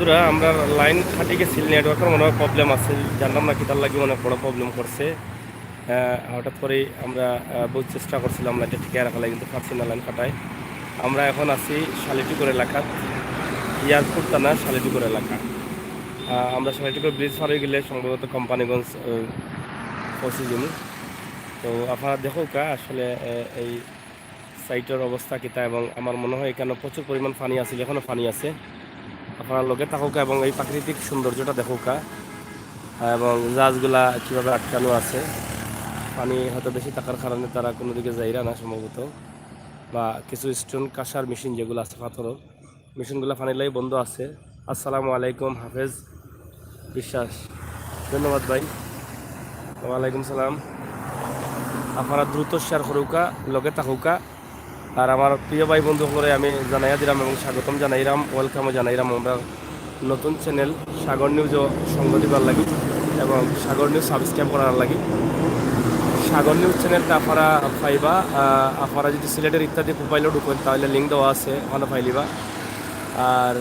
বন্ধুরা আমরা লাইন খাটি গেছিল, নেটওয়ার্কের মনে হয় প্রবলেম আছে, জানলাম না কি তার লাগে অনেক বড় প্রবলেম করছে। হঠাৎ করেই আমরা বহুত চেষ্টা করছিলাম লাইনটা ঠিক রাখা লাগে, কিন্তু পারছি না লাইন কাটায়। আমরা এখন আছি শালিটিকুর এলাকাত, এয়ারপোর্ট থানা শালিটিকুর এলাকা। আমরা শালিটিকুর ব্রিজ পার হয়ে গেলে সম্ভবত কোম্পানিগঞ্জ পৌঁছে যাবো। তো আপনারা দেখো কা আসলে এই সাইটের অবস্থা কিতা, এবং আমার মনে হয় এখানে প্রচুর পরিমাণ পানি আছে, এখনও পানি আছে। আপনারা লগে থাকুকা এবং এই প্রাকৃতিক সৌন্দর্যটা দেখুকা, এবং জাহাজগুলা কীভাবে আটকানো আছে। পানি হয়তো বেশি থাকার কারণে তারা কোনো দিকে যাইরা না সম্ভবত, বা কিছু স্টোন কাঁসার মেশিন যেগুলো আছে পাথরের মেশিনগুলো পানির লাই বন্ধ আছে। আসসালামু আলাইকুম হাফেজ বিশ্বাস, ধন্যবাদ ভাই। ওয়ালাইকুম সালাম। আপনারা দ্রুত শেয়ার করুকা, লগে থাকুকা। আর আমার প্রিয় ভাই বন্ধু করে আমি জানাইয়া দিলাম এবং স্বাগতম জানাইলাম, ওয়েলকামও জানাইলাম আমরা নতুন চ্যানেল সাগর নিউজও সঙ্গ দিবার লাগি এবং সাগর নিউজ সাবস্ক্রাইব করার লাগি। সাগর নিউজ চ্যানেলটা আপনারা পাইবা, আপনারা যদি সিলেটের ইত্যাদি প্রোফাইলও ঢুকেন তাহলে লিঙ্ক দেওয়া আছে, ওখানে পাইলিবা। আর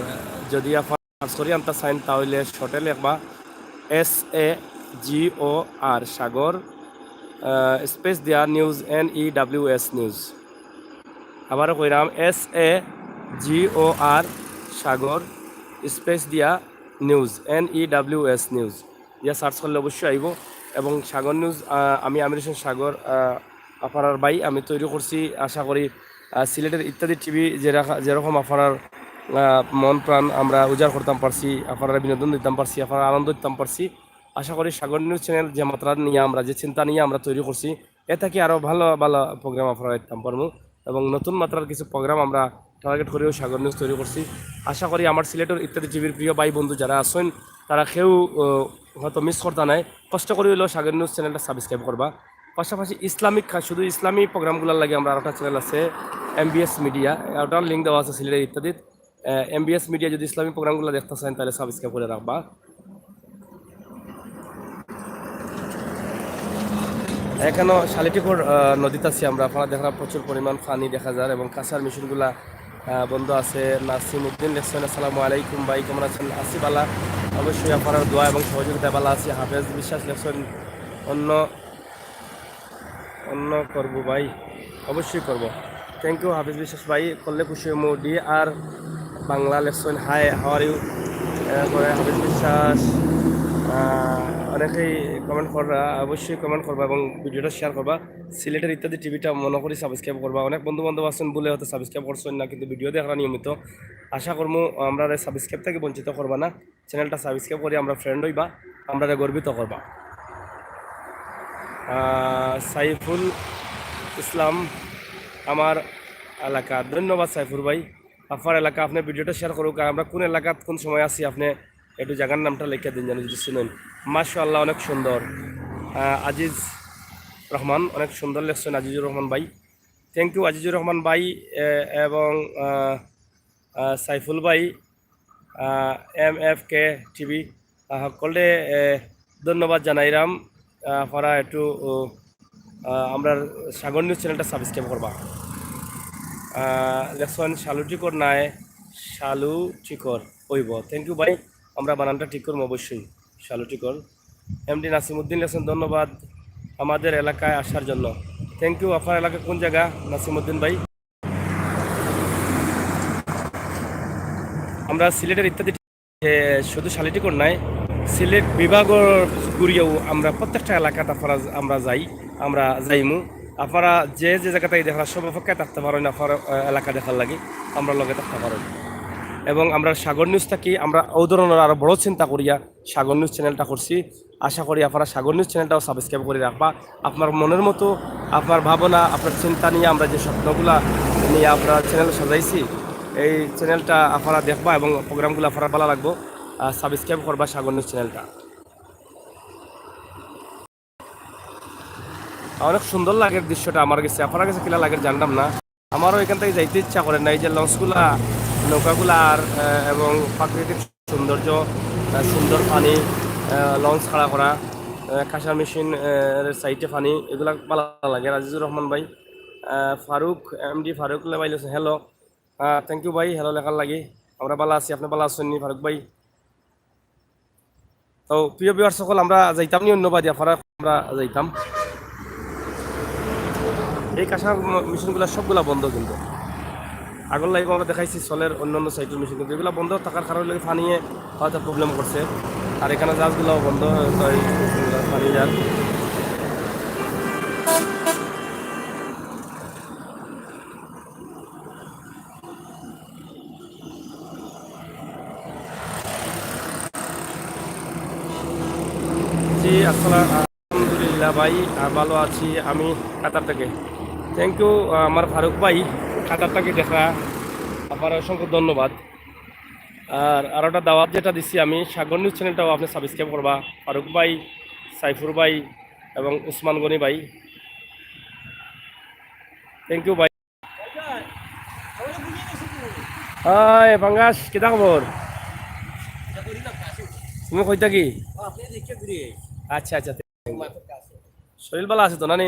যদি আপনারা সার্চ করি আনতে চাইন তাহলে শর্টে লিখবা SAGOR সাগর স্পেস দিয়া নিউজ NEWS নিউজ। আবারও কইরাম SAGOR সাগর স্পেস দিয়া নিউজ NEWS নিউজ, ইয়া সার্চ করলে অবশ্যই আইব। এবং সাগর নিউজ আমি আমির হোসেন সাগর, আপনার ভাই আমি তৈরি করছি। আশা করি সিলেটের ইত্যাদি টিভি যেরকম আপনার মন প্রাণ আমরা উজাড় করতাম পারছি, আপনারা বিনোদন দিতাম পারছি, আপনারা আনন্দ দিতাম পারছি। আশা করি সাগর নিউজ চ্যানেল যে মাত্রা নিয়ে আমরা যে চিন্তা নিয়ে আমরা তৈরি করছি, এ থেকে আরও ভালো ভালো প্রোগ্রাম আপনারা দিতাম পারবো। এবং নতুন মাত্রার কিছু প্রোগ্রাম আমরা টার্গেট করেও সাগর নিউজ তৈরি করছি। আশা করি আমার সিলেটের ইত্যাদি টিভির প্রিয় ভাই বন্ধু যারা আছেন তারা কেউ হয়তো মিস করতে নাই, কষ্ট করে হলেও সাগর নিউজ চ্যানেলটা সাবস্ক্রাইব করবা। পাশাপাশি ইসলামিক শুধু ইসলামী প্রোগ্রামগুলোর লাগে আমরা আরেকটা চ্যানেল আছে MBS মিডিয়া, ওটার লিঙ্ক দেওয়া আছে সিলেটের ইত্যাদি। MBS মিডিয়া যদি ইসলামী প্রোগ্রামগুলো দেখতে চান তাহলে সাবস্ক্রাইব করে রাখবা। এখানেও শালিটিপুর নদীতে আছি আমরা, আপনারা দেখলাম প্রচুর পরিমাণ পানি দেখা যায় এবং কাঁচার মেশিনগুলা বন্ধ আছে। নাসিমউদ্দিন লেখছেন আসসালামু আলাইকুম ভাই, কেমন আছেন? আসি বালা, অবশ্যই আপনার দোয়া এবং সহযোগিতায় বালা আছি। হাফেজ বিশ্বাস লেখছেন অন্য অন্য করবো ভাই, অবশ্যই করব। থ্যাংক ইউ হাফিজ বিশ্বাস ভাই, করলে খুশি হমু। আর বাংলা লেখছেন হাই হাওয়ার ইউ করে হাফিজ বিশ্বাস। অনেকেই কমেন্ট করবা, অবশ্যই কমেন্ট করবা এবং ভিডিওটা শেয়ার করবা। সিলেটের ইত্যাদি টিভিটা মনে করি সাবস্ক্রাইব করবা। অনেক বন্ধু বান্ধব আছেন বলে হয়তো সাবস্ক্রাইব করছেন না, কিন্তু ভিডিও দেখা নিয়মিত। আশা করবো আমরা সাবস্ক্রাইব থেকে বঞ্চিত করবা না, চ্যানেলটা সাবস্ক্রাইব করে আমরা ফ্রেন্ড হইবা, আমরা গর্বিত করবা। সাইফুল ইসলাম আমার এলাকা, ধন্যবাদ সাইফুল ভাই। আপনার এলাকা আপনি ভিডিওটা শেয়ার করুক, আমরা কোন এলাকাত কোন সময় আছি আপনি একটু জায়গার নামটা লিখে দিন যেন যদি শুনেন। মাশাআল্লাহ অনেক সুন্দর। আজিজ রহমান অনেক সুন্দর লেখছেন, আজিজুর রহমান ভাই, থ্যাংক ইউ আজিজুর রহমান ভাই। এবং সাইফুল ভাই, MFK টিভি সকলে ধন্যবাদ জানাইরাম। আপনারা একটু আমরা সাগর নিউজ চ্যানেলটা সাবস্ক্রাইব করবা। লেখছেন শালুটিকর নাই, শালুটিকর হইব, থ্যাংক ইউ ভাই, আমরা বানানটা ঠিক করবো অবশ্যই, শালুটিকর। MD নাসিমউদ্দিন লেখছেন ধন্যবাদ আমাদের এলাকায় আসার জন্য, থ্যাংক ইউ। আপনার এলাকা কোন জায়গা নাসিমউদ্দিন ভাই? আমরা সিলেটের ইত্যাদি শুধু শালিটিকর নাই, সিলেট বিভাগের ঘুরিয়েও আমরা প্রত্যেকটা এলাকাতে আপনারা আমরা যাইমু। আপনারা যে যে জায়গাতেই দেখা সব অপেক্ষায় থাকতে পারেন, আপনার এলাকা দেখার লাগে আমরা লগে থাকতে পারেন। এবং আমরা সাগর নিউজ থাকি আমরা ও ধরনের আরও বড় চিন্তা করিয়া সাগর নিউজ চ্যানেলটা করছি। আশা করি আপনারা সাগর নিউজ চ্যানেলটাও সাবস্ক্রাইব করে রাখবা। আপনার মনের মতো আপনার ভাবনা আপনার চিন্তা নিয়ে আমরা যে স্বপ্নগুলা নিয়ে আপনার চ্যানেল সাজাইছি, এই চ্যানেলটা আপনারা দেখবা এবং প্রোগ্রামগুলো আপনারা ভালো লাগবো, সাবস্ক্রাইব করবা সাগর নিউজ চ্যানেলটা। অনেক সুন্দর লাগে দৃশ্যটা আমার কাছে, আপনার কাছে কিলা লাগে জানতাম না। আমারও এখান থেকে যাইতে ইচ্ছা করে না, এই যে লঞ্চগুলা নৌকাগুলা আর এবং প্রাকৃতিক সৌন্দর্য, সুন্দর পানি, লঞ্চ খাড়া করা, কাঁসার মেশিন সাইডে পানি, এগুলা ভালো লাগে। আজিজুর রহমান ভাই, ফারুক MD ফারুক ভাই হ্যালো, থ্যাংক ইউ ভাই, হ্যালো লেখার লাগে। আমরা ভালো আছি, আপনি ভালো আছেন নি ফারুক ভাই? তো প্রিয় বিহার সকল আমরা যাইতাম নি অন্য বাদি আপনারা আমরা যাইতাম এই কাঁসার মেশিনগুলো সবগুলা বন্ধ কিন্তু আগর লাইভ আমরা দেখাইছি সলের অন্যান্য সাইটের মেশিন কিন্তু এগুলো বন্ধ থাকার কারণে ফানিয়ে হয়তো প্রবলেম করছে আর এখানে জাহাজগুলোও বন্ধ ফানি যার জি আসসালাম আলহামদুলিল্লাহ ভাই ভালো আছি আমি কাতার থেকে থ্যাংক ইউ আমার ফারুক ভাই কাতারটাকে দেখা আপনার অসংখ্য ধন্যবাদ আর একটা দাওয়াত যেটা দিচ্ছি আমি সাগর নিউজ চ্যানেলটাও আপনি সাবস্ক্রাইব করবা ফারুক ভাই সাইফুর ভাই এবং উসমান গনি ভাই থ্যাংক ইউ ভাই হাই পাঙ্গাস কেটা খবর তুমি কইতা কি আচ্ছা আচ্ছা শরীর ভালো আছে তো নানি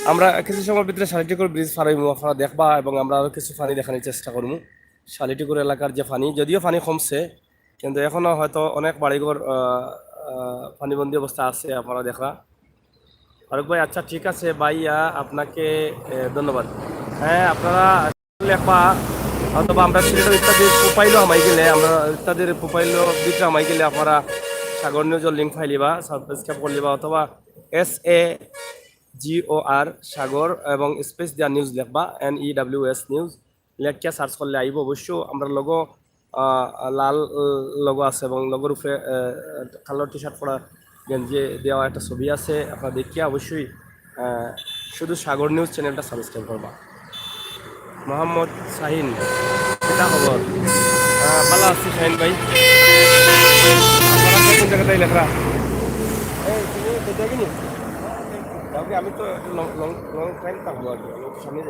আমরা কিছু সময়ের ভিতরে শালিটিকুর ব্রিজ ফারাইমু আপনারা দেখবা এবং আমরা আরও কিছু পানি দেখানোর চেষ্টা করবো শালিটিকুর এলাকার যে পানি যদিও পানি কমছে কিন্তু এখনও হয়তো অনেক বাড়িঘর পানিবন্দী অবস্থা আছে আপনারা দেখা ফারুক ভাই আচ্ছা ঠিক আছে ভাইয়া আপনাকে ধন্যবাদ হ্যাঁ আপনারা লেখবা অথবা আমরা সিলেটের ইত্যাদির প্রোফাইলও আমাই গেলে আমরা ইত্যাদির প্রোফাইলও দিতে আমাই গেলে আপনারা সাগর নিউজের লিঙ্ক ফাইলিবা সাবস্ক্রাইব করলিবা অথবা SAGOR সাগর এবং স্পেস দিয়া নিউজ লিখবা NEWS নিউজ লেখিয়া সার্চ করলে আইব অবশ্য আমরা লগো লাল লগো আছে এবং লগোর উপরে কালার টি শার্ট পরা গেঞ্জি দেওয়া একটা ছবি আছে আপনারা দেখিয়া অবশ্যই শুধু সাগর নিউজ চ্যানেলটা সাবস্ক্রাইব করবা মোহাম্মদ শাহিন এটা খবর ভালো আছি শাহিন ভাই আপনারা কোন জায়গাটাই লেখা এই তুমি দেখিনি কাউকে আমি তো লং লং লং টাইম থাকবো আর কি আমি তো সামনে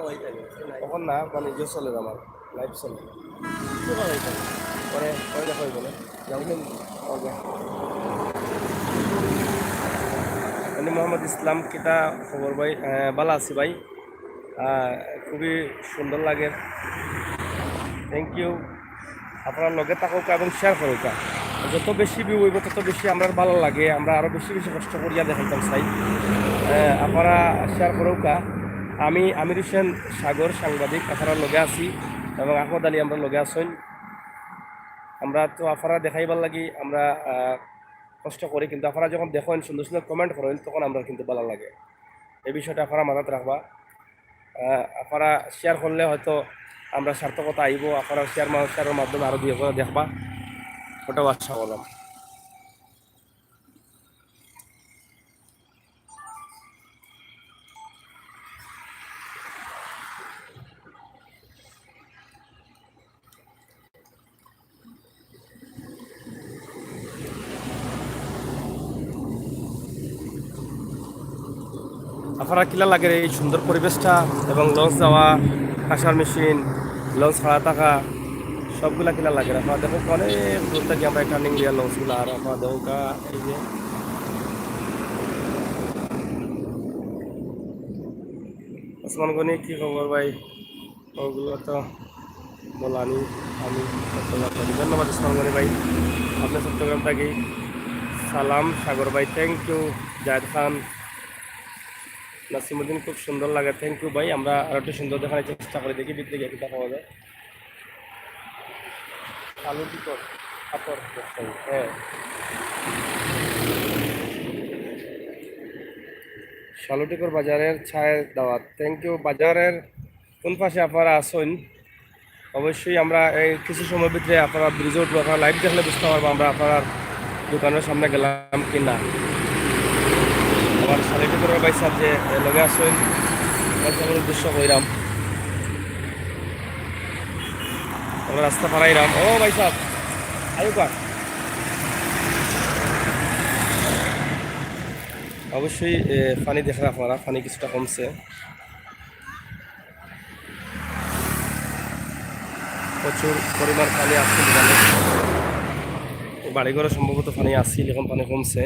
যাই তখন না মানে ইয়ে চলে আমার লাইফ চলে পরে পরে দেখা হইব না আমি মোহাম্মদ ইসলাম কিতা খবর ভাই ভালো আছি ভাই খুবই সুন্দর লাগে থ্যাংক ইউ আপনার লগে থাকুক এবং শেয়ার করুক যত বেশি ভিউ হইব তত বেশি আমরা ভালো লাগে আমরা আরও বেশি বেশি কষ্ট করিয়া দেখাইতাম চাই আপনারা শেয়ার করুক আমি আমির হোসেন সাগর সাংবাদিক আপনারা লগে আছি এবং আহমদ আলী আমরা লগে আসুন আমরা তো আপনারা দেখাইবার লাগি আমরা কষ্ট করি কিন্তু আপনারা যখন দেখেন সুন্দর সুন্দর কমেন্ট করেন তখন আমরা কিন্তু ভালো লাগে এই বিষয়টা আপনারা মাথাত রাখবা আপনারা শেয়ার করলে হয়তো আমরা সার্থকতা আইব আপনারা শেয়ারের মাধ্যমে আরও দিয়ে করে দেখবা ওটাও আশা করলাম আপনারা কিলা লাগে এই সুন্দর পরিবেশটা এবং লঞ্চ যাওয়া কাঁসার মেশিন লঞ্চ ভাড়া থাকা সবগুলা কিলা লাগে আপনারা দেখো অনেক দূর থেকে আমরা টার্নিং দিয়া লঞ্চগুলো আর আপনারা দেখো এই যে ওসমান গনি কী খবর ভাই ওগুলো তো বলানি আমি ধন্যবাদ ওসমান গনি ভাই আপনি চট্টগ্রাম থাকি সালাম সাগর ভাই থ্যাংক ইউ জাহেদ খান নাসিমুদ্দিন খুব সুন্দর লাগে থ্যাংক ইউ ভাই আমরা আরো একটু সুন্দর দেখানোর চেষ্টা করি দেখি ভিতরে গিয়ে কিটা পাওয়া যায় আলু টিকট পাথর হ্যাঁ শালুটিকর বাজারের ছায়ের দাওয়াত থ্যাংক ইউ বাজারের কোন পাশে আপনারা আসুন অবশ্যই আমরা এই কিছু সময়ের ভিতরে আপনারা ব্রিজে উঠবো আপনারা লাইভ দেখলে বুঝতে পারবো আমরা আপনার দোকানের সামনে গেলাম কিনা আমার শালুটিকর ভাই সাহেব যে লগে আসুন উদ্দেশ্য কইরাম আমরা রাস্তা পাড়াইরাম ও ভাই সাহেব আয়ু কার অবশ্যই পানি দেখেন আপনারা পানি কিছুটা কমছে প্রচুর পরিমাণ পানি আসছিল বাড়িঘরে সম্ভবত পানি আসছিল এখন পানি কমছে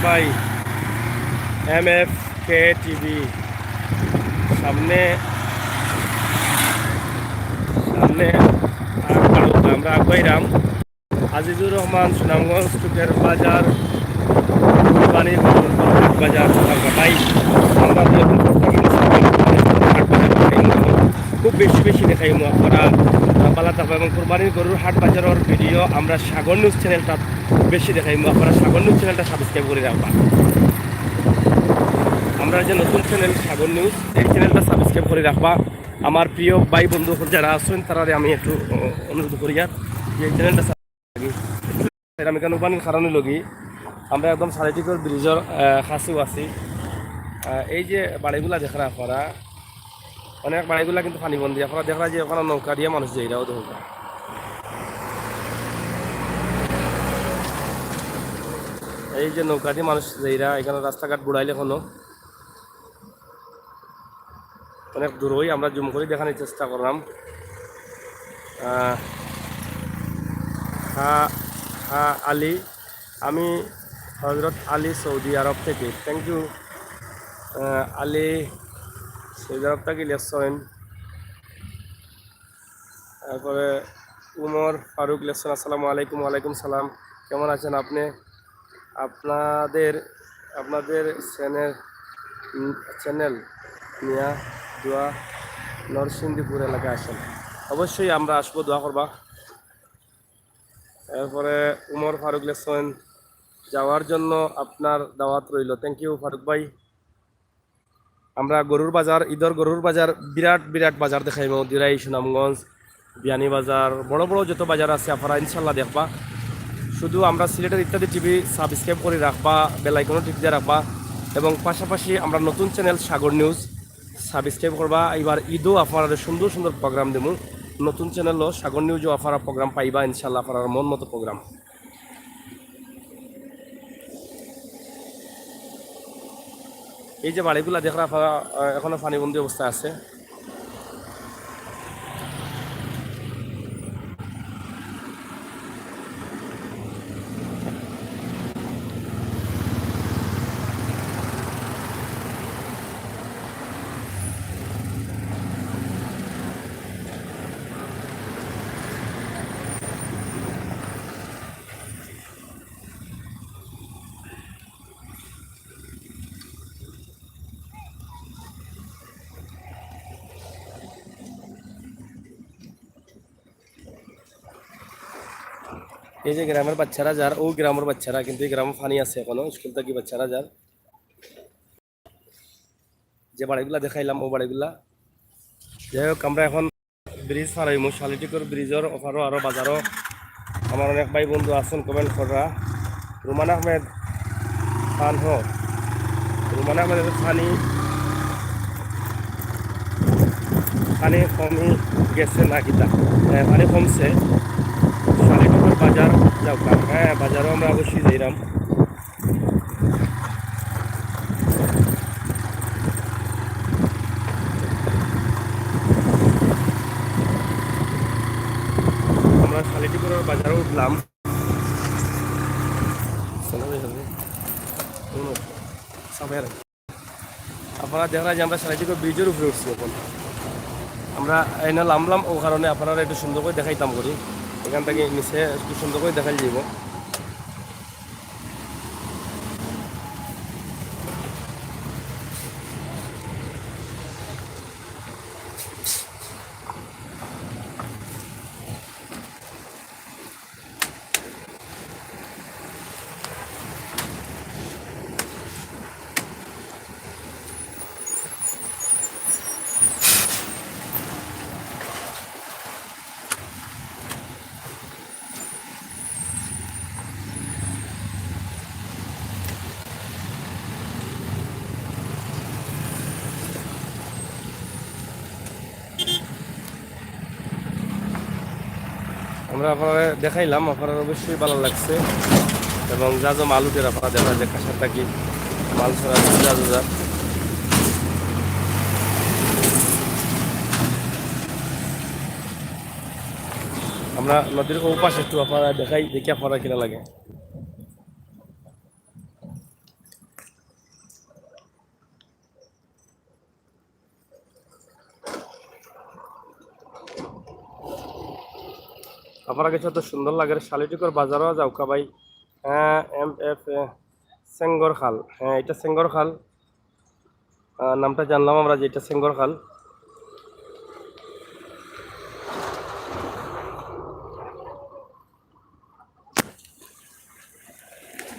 ভাই MF কে টিভি সামনে সামনে আমরা আগাইরাম আজিজুর রহমান সুনামগঞ্জ টুকের বাজার কুরবানির বাজার ভাই আমরা খুব বেশি বেশি দেখাই আপনারা পালা থাকবো এবং কোরবানির গরুর হাট বাজারের ভিডিও আমরা সাগর নিউজ চ্যানেলটা বেশি দেখাই আপনারা সাগর নিউজ চ্যানেলটা সাবস্ক্রাইব করে রাখবা আমরা যে নতুন চ্যানেল সাগর নিউজ এই চ্যানেলটা সাবস্ক্রাইব করে রাখবা আমার প্রিয় ভাই বন্ধু যারা আছেন তারা আমি একটু অনুরোধ করি যে এই চ্যানেলটা আমি কেন কোরবানির কারণে লগি আমরা একদম সারিটিকর ব্রিজের কাছেও আছি এই যে বাড়িগুলা দেখা আপনারা অনেক বাড়িগুলা কিন্তু পানিবন্দী আপনারা দেখা যে ওখানে নৌকা দিয়ে মানুষ যায় এরাও দেখা এই যে নৌকা দিয়ে মানুষ যাইরা এখানে রাস্তাঘাট বুড়াইলে কোনো অনেক দূরই আমরা জুম করে দেখানোর চেষ্টা করলাম হ্যাঁ আলী আমি হজরত আলী সৌদি আরব থেকে থ্যাংক ইউ আলী সৌদি আরব থেকে লেসন তারপরে উমর ফারুক লেসন আসসালামু আলাইকুম ওয়ালাইকুম সালাম কেমন আছেন আপনি আপনাদের আপনাদের চ্যানেল নিয়া দোয়া নরসিংদীপুর এলাকায় আসেন অবশ্যই আমরা আসবো দোয়া করবা এরপরে উমর ফারুক লেসন যাওয়ার জন্য আপনার দাওয়াত রইল থ্যাংক ইউ ফারুক ভাই আমরা গরুর বাজার ঈদর গরুর বাজার বিরাট বিরাট বাজার দেখাইব দিরাই সুনামগঞ্জ বিয়ানী বাজার বড় বড় যত বাজার আছে আপনারা ইনশাল্লাহ দেখবা শুধু আমরা সিলেটের ইত্যাদি টিভি সাবস্ক্রাইব করে রাখবা বেলাইকনও টিপ দিয়ে রাখবা এবং পাশাপাশি আমরা নতুন চ্যানেল সাগর নিউজ সাবস্ক্রাইব করবা এবার ঈদও আপনারা সুন্দর সুন্দর প্রোগ্রাম দেবো নতুন চ্যানেলও সাগর নিউজও আপনারা প্রোগ্রাম পাইবা ইনশাল্লাহ আপনার মন মতো প্রোগ্রাম এই যে বাড়িগুলা দেখা আপনারা এখনো পানিবন্দী অবস্থায় আছে এই যে গ্রামের বাচ্চারা যার ও গ্রামের বাচ্চারা কিন্তু এই গ্রামে পানি আছে এখনো স্কুল থেকে বাচ্চারা যার যে বাড়িগুলা দেখাইলাম ও বাড়িগুলা যাই হোক আমরা এখন ব্রিজ পার হইমু শালিটিকর ব্রিজের ওপারও আরও বাজারও আমার অনেক ভাই বন্ধু আছেন কমেন্ট করা রুমান আহমেদ খান হোক রুমান আহমেদের পানি কমই গেছে না কিতা পানি কমছে শালিটিকর বাজার যাও হ্যাঁ বাজারও আমরা অবশ্যই যাইলাম আমরা শালিটিপুরের বাজারে উঠলাম আপনারা দেখা যায় আমরা শালিটিপুর ব্রিজের উপরে উঠছি এখন আমরা এনে নামলাম ও কারণে আপনারা একটু সুন্দর করে দেখাইতাম করি এখান থেকে নিচে একটু সুন্দর করে দেখাই যাব আমরা আপনারা দেখাইলাম আপনার অবশ্যই ভালো লাগছে এবং যা যা মাল উঠে আপনারা দেখা যায় কাঁসার থাকি মাল ছাড়া যা যা আমরা নদীর ও পাশে একটু আপনারা দেখাই দেখি আপনারা কিনা লাগে আপনার কাছে তো সুন্দর লাগে শালিটিকর বাজারও যাও কা ভাই। হ্যাঁ এম এফ সেঙ্গর খাল, হ্যাঁ এটা সেঙ্গর খাল। নামটা জানলাম আমরা যে এটা সেঙ্গর খাল।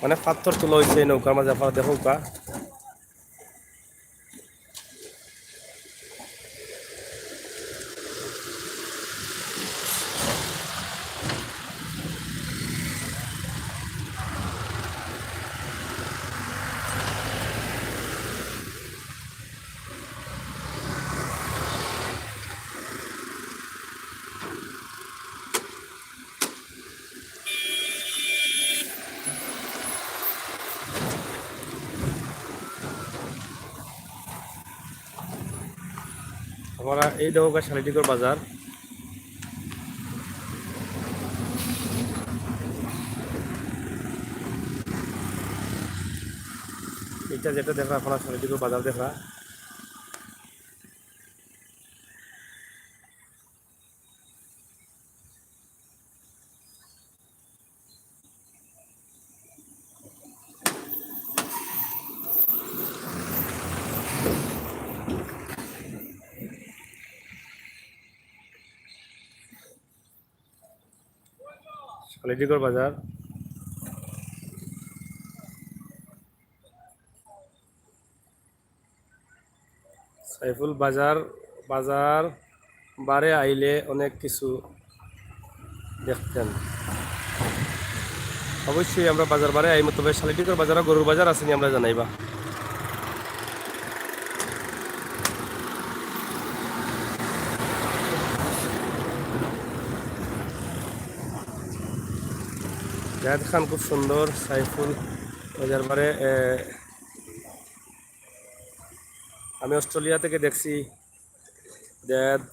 মানে পাথর তোলা হয়েছে এই নৌকার মাঝে, আপনারা দেখো কা। আমরা এই দেখো কা শালিটিকর বাজার। এটা যেটা দেখা আপনার শালিটিকর বাজার দেখা। শালিটিকর বাজার। সাইফুল বাজার, বাজার বারে আইলে অনেক কিছু দেখতেন। অবশ্যই আমরা বাজার বারে আইম, তবে শালিটিকর বাজার গরুর বাজার আসেনি আমরা জানাইবা। জাহেদ খান খুব সুন্দর। সাইফুল বাজার বারে আমি অস্ট্রেলিয়া থেকে দেখছি। জাহেদ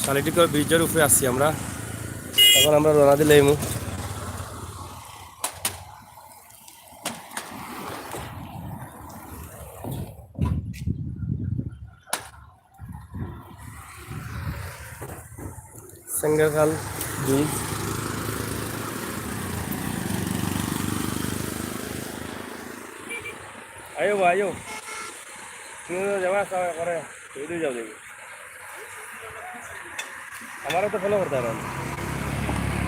শালিটিকর ব্রিজের উপরে আসছি আমরা, এখন আমরা রওনা দিলাম। সেঙ্গারখাল ব্রিজ। আয়ো বা আয়ো, তুমি যাবা করে যাও দেখি, আমারও তো ফলো করতে হবে।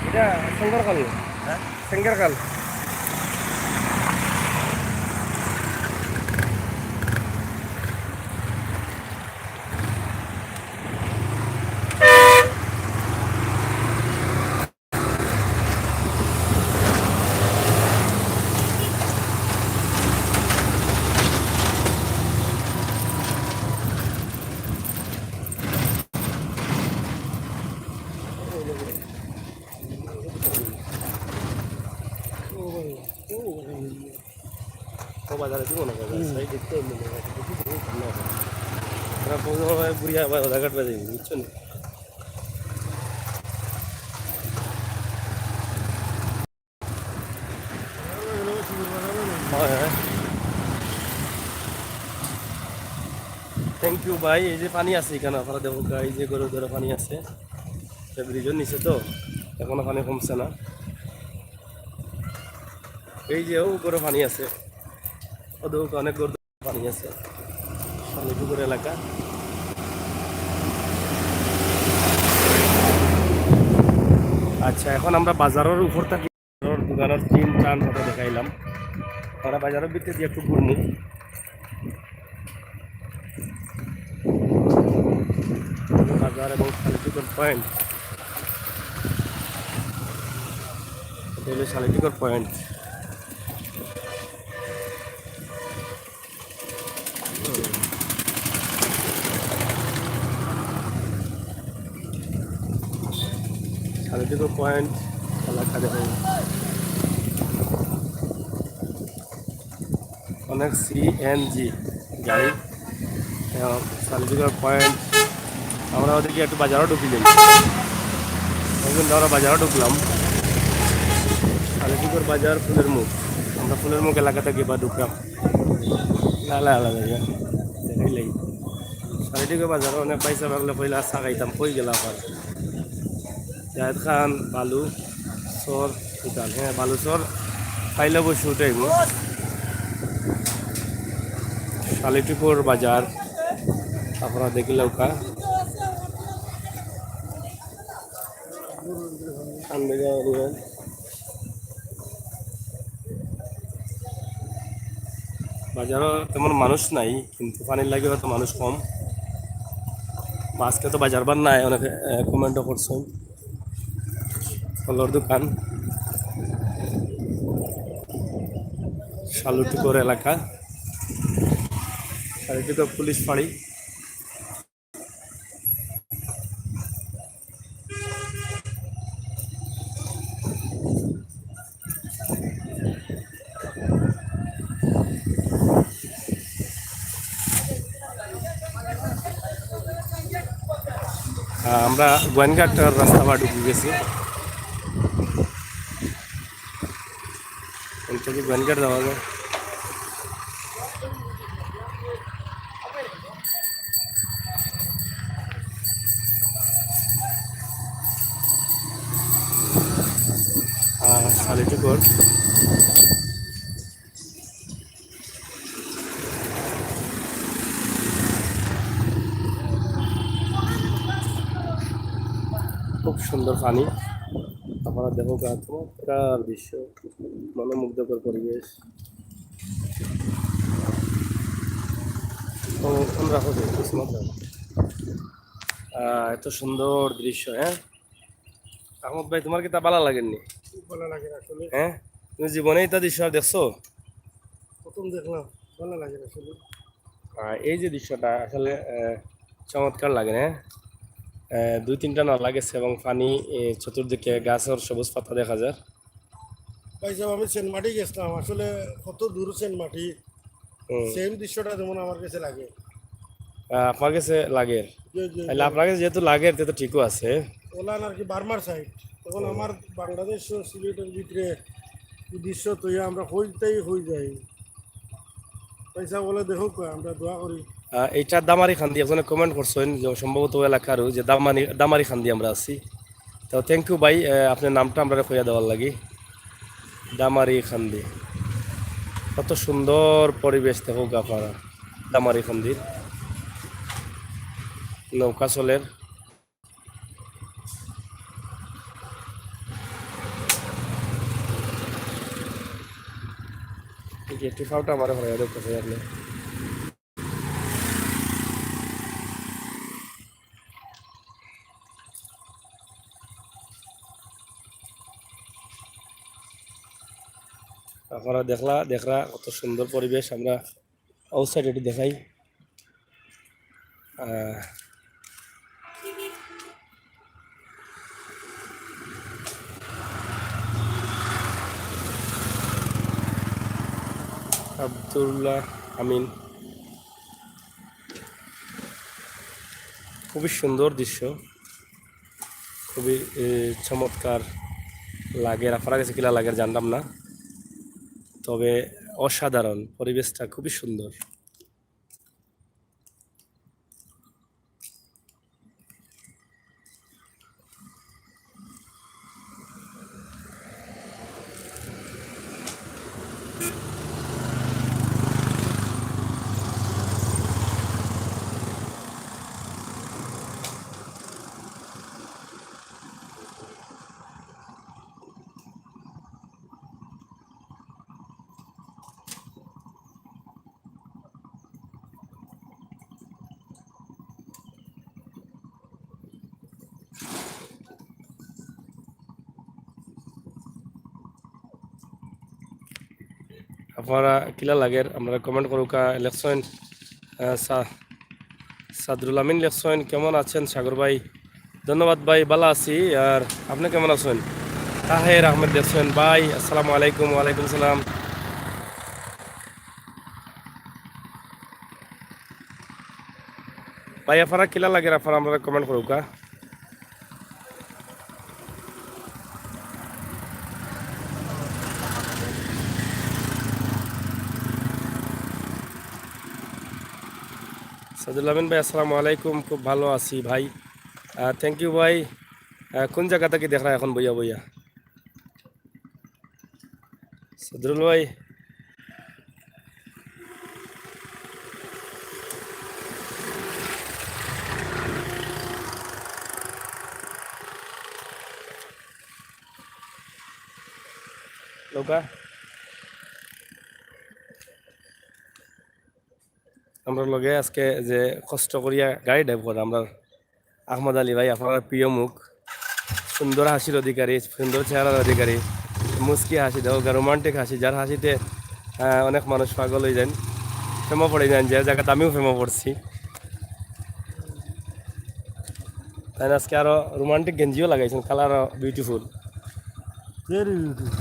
এটা সেঙ্গারখাল, হ্যাঁ সেঙ্গারখাল। ও বাজারে দিব না সাই দেখতে বুড়িয়া বাজার কাটবে যাই, বুঝছো না। হ্যাঁ হ্যাঁ, থ্যাংক ইউ ভাই। এই যে পানি আছে এখানে, আপনারা দেখো এই যে গরু ধরে পানি আছে, ব্রিজের নিচে তো এখনো পানি কমছে না। এই যে ও গরু পানি আছে, ওদের অনেক গরু পানি আছে, শালিপুকুর এলাকা। আচ্ছা, এখন আমরা বাজারের উপর থাকি, দোকানের তিন টান ফটো দেখাইলাম। আমরা বাজারের ভিতরে দিয়ে একটু ঘুরমু। বাজার এবং শালিটিকর পয়েন্ট, এটা হলো শালিটিকর পয়েন্ট। শালিটিকর পয়েন্ট এলাকা দেখো, অনেক সিএনজি গাড়ি। শালিটিকর পয়েন্ট, আমরা ওদেরকে একটু বাজারও ঢুকিলাম, কিন্তু আমরা বাজারও ঢুকলাম। শালিটিকর বাজার ফুলের মুখ, আমরা ফুলের মুখ এলাকা থেকে বা ঢুকলাম। আলাদা আলাদা জায়গা দেখাই লাগি। চারিদিকে বাজার অনেক পয়সা লাগলে পয়লা চা খাইতাম কই গেলা আবার জাহেদ খান বালু চর দোকান হ্যাঁ বালু চর খাইলে বসে উঠে শালিটিপুর বাজার আপনারা দেখিলে ওকা বাজারও তেমন মানুষ নাই কিন্তু পানির লাগে হয়তো মানুষ কম আজকে তো বাজার বার নাই অনেকে কমেন্টও করছেন ফলর দোকান শালুটিপুর এলাকা আর এটি তো পুলিশ ফাঁড়ি আমরা গোয়েনঘাটার রাস্তা বা ঢুকে গেছি থেকে গোয়েনঘাট যাওয়া যায় শালিটিপুর খুব সুন্দর পানি আপনারা দেখো চমৎকার দৃশ্য মনোমুগ্ধকর পরিবেশ এত সুন্দর দৃশ্য হ্যাঁ আহমদ ভাই তোমার কি তা ভালো লাগেননি ভালো লাগে আসলে হ্যাঁ তুমি জীবনে এটা দৃশ্য দেখছো প্রথম দেখলাম ভালো লাগে আসলে এই যে দৃশ্যটা আসলে চমৎকার লাগে হ্যাঁ দুই তিনটা নলা গেছে এবং পানি চতুর্দিকে গাছের সবুজ পাতা দেখা যায় ভাই সাহেব আমি সেনমাটি গেছিলাম আসলে কত দূর সেনমাটি সেম দৃশ্যটা যেমন আমার কাছে লাগে আপনার কাছে লাগে যে তাহলে আপনার কাছে যেহেতু লাগে তো ঠিকও আছে ওলান আর কি বার্মার সাইড তখন আমার বাংলাদেশ ও সিলেটের ভিতরে এই দৃশ্য তৈরি আমরা হইতেই হয়ে যাই পয়সা বলে দেখো আমরা দোয়া করি এইটা দামারি খান্দি একজনে কমেন্ট করছেন যে সম্ভবত এলাকারও যে দামারি খান্দি আমরা আছি তো থ্যাংক ইউ ভাই আপনার নামটা আমরা কইয়া দেওয়ার লাগি দামারি খান্দি কত সুন্দর পরিবেশ দেখো আপনারা দামারি খান্দির নৌকা চলের গেটি ফাউটা আমার হয়ে দেখতেছে আপনি আপনারা দেখরা কত সুন্দর পরিবেশ আমরা আউটসাইড এটি দেখাই আব্দুল্লাহ আমিন খুবই সুন্দর দৃশ্য খুবই চমৎকার লাগে আপনারা কাছে কিলা লাগে জানলাম না তবে অসাধারণ পরিবেশটা খুবই সুন্দর আপনারা কিলা লাগে আমরা কমেন্ট করুকা ইলেকশন সাদরুল আমিন ইলেকশন কেমন আছেন সাগর ভাই ধন্যবাদ ভাই ভালো আছি আর আপনি কেমন আছেন তাহের আহমেদ দেখছেন ভাই আসসালামু আলাইকুম ওয়ালাইকুম সালাম ভাই আপনারা কিলা লাগে আপনারা আমরা কমেন্ট করুকা সাদুল আমিন ভাই, আসসালামু আলাইকুম। খুব ভালো আছি ভাই, থ্যাংক ইউ ভাই। কোন জায়গা থেকে দেখা এখন বইয়া বইয়া? সাদুল ভাই, নৌকা আমরা লগে আজকে যে কষ্ট করিয়া গাড়ি ড্রাইভ করে আমরা আহমদ আলী ভাই, আপনার প্রিয় মুখ, সুন্দর হাসির অধিকারী, সুন্দর চেহারার অধিকারী, মুস্কি হাসি দেওয়া, রোমান্টিক হাসি, যার হাসিতে অনেক মানুষ পাগল হয়ে যান, ফেমো পড়ে যান, যে জায়গাতে আমিও ফেমো পড়ছি। তাই না, আজকে আরো রোমান্টিক গেঞ্জিও লাগাইছেন, কালার বিউটিফুল। Very beautiful.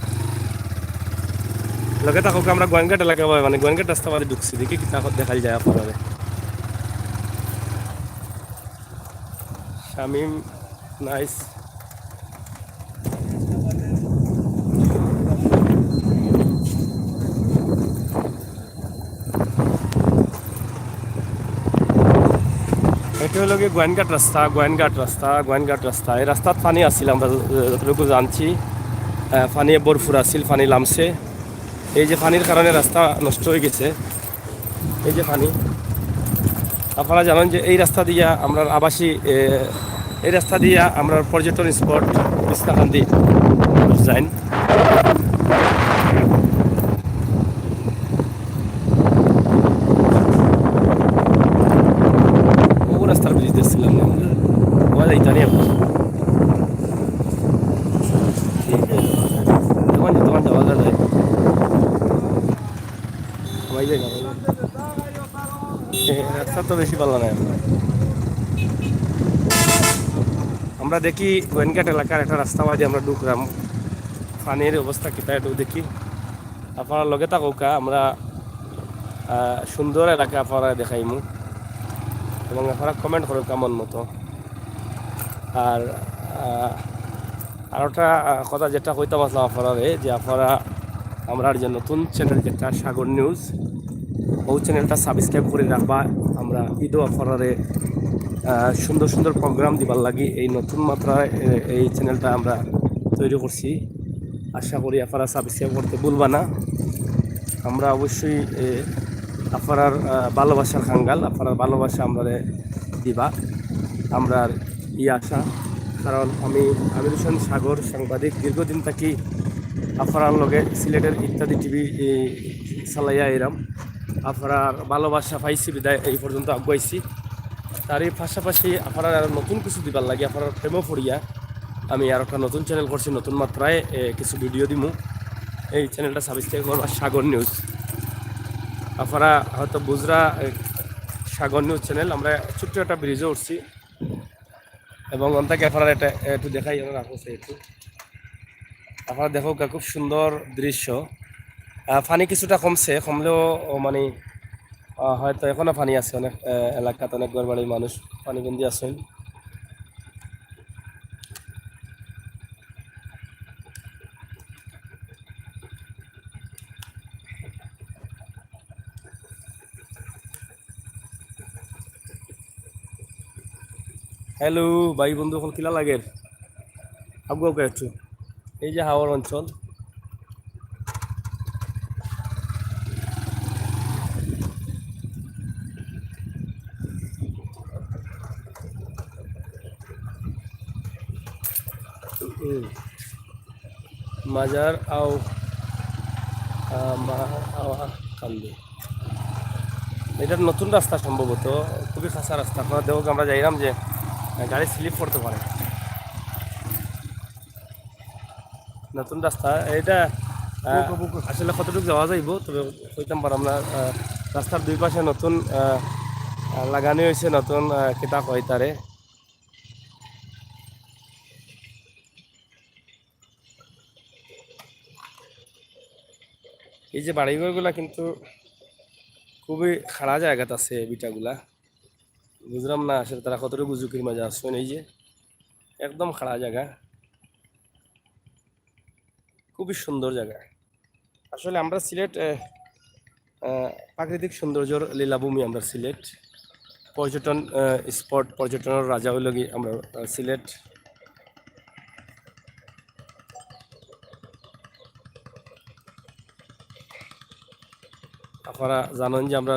লগে থাকুক আমরা গোয়েনঘাট এলাকা মানে গোয়েনঘাট রাস্তা বাদে ঢুকছি, দেখি কি তাকত দেখাই যায় আপনাদের। শামিম নাইস। এটা হলো কি গোয়েনঘাট রাস্তা, গোয়েনঘাট রাস্তা। এই রাস্তাত পানি আসছিল, আমরা যতটুকু জানছি পানি বরফুর আসছিল, পানি লামছে। এই যে পানির কারণে রাস্তা নষ্ট হয়ে গেছে, এই যে পানি। আপনারা জানেন যে এই রাস্তা দিয়া আমরা আবাসী, এই রাস্তা দিয়া আমরা পর্যটন স্পট ইস্তাকান্দি যাই। ও রাস্তার ব্রিজ দেখছিলাম না, ওয়া যাইতানি এখন। দোকান যাওয়া যায়, সবাই যায় না, রাস্তা তো বেশি ভালো না। আমরা দেখি গোয়েনঘাট এলাকার একটা রাস্তা বাদে আমরা ঢুকলাম, পানির অবস্থা কিতা একটু দেখি। আপনারা লগে থাকুকা, আমরা সুন্দর এলাকা আপনারা দেখাইমু এবং আপনারা কমেন্ট করুন কেমন মতো। আর একটা কথা যেটা কইতাম আসলাম আপনারা, যে আপনারা আমরা যে নতুন চ্যানেল যেটা সাগর নিউজ, ওই চ্যানেলটা সাবস্ক্রাইব করে রাখবা। আমরা ঈদও আপনারে সুন্দর সুন্দর প্রোগ্রাম দিবার লাগি এই নতুন মাত্রায় এই চ্যানেলটা আমরা তৈরি করছি। আশা করি আপনারা সাবস্ক্রাইব করতে ভুলবা না। আমরা অবশ্যই আপনার ভালোবাসার খাঙ্গাল, আপনার ভালোবাসা আমরা দিবা, আমরা আশা। কারণ আমি আমির হোসেন সাগর, সাংবাদিক, দীর্ঘদিন থাকি আপনার লগে সিলেটের ইত্যাদি টিভি চালাইয়া এরাম। আপনার ভালোবাসা পাইছি বিদায় এই পর্যন্ত আগুয়াইছি। তারই পাশাপাশি আপনার আর নতুন কিছু দিবার লাগে, আপনার প্রেমও পড়িয়া আমি আর একটা নতুন চ্যানেল করছি, নতুন মাত্রায় কিছু ভিডিও দিমু। এই চ্যানেলটা সাবস্ক্রাইব করবা, সাগর নিউজ। আপনারা হয়তো বুঝরা সাগর নিউজ চ্যানেল। আমরা ছোট্ট একটা ব্রিজে উঠছি এবং অন্তাকে আপনারা এটা একটু দেখাই রাখছে একটু। আপনারা দেখো খুব সুন্দর দৃশ্য। পানি কিছুটা কমলেও মানে হয়তো এখনো পানি আছে, অনেক এলাকাতে অনেক ঘরবাড়ির মানুষ পানিবন্দি আছেন। হ্যালো ভাই বন্ধু, এখন কিলা লাগে আগুয়া একটু। এই যে হাওয়ার অঞ্চল, মাজার আও কান্দে। এটা নতুন রাস্তা সম্ভবত, খুবই খাসা রাস্তা। আপনারা দেখো আমরা যাইলাম যে গাড়ি স্লিপ করতে পারে। নতুন রাস্তা এটা, আসলে কতটুকু যাওয়া যাইব তবে কইতাম পারলাম না। রাস্তার দুই পাশে নতুন লাগানো হয়েছে, নতুন কিতাব হয় তারে। এই যে বাড়িঘরগুলা কিন্তু খুবই খাড়া জায়গাতে আছে, বিটাগুলা বুঝলাম না আসলে তারা কতটুকু ঝুঁকির মাঝে আসছেন। এই যে একদম খাড়া জায়গা, খুবই সুন্দর জায়গা। আসলে আমরা সিলেট প্রাকৃতিক সৌন্দর্যর লীলাভূমি, আমরা সিলেট। পর্যটন স্পট পর্যটনের রাজা হইল কি আমরা সিলেট। আপনারা জানেন যে আমরা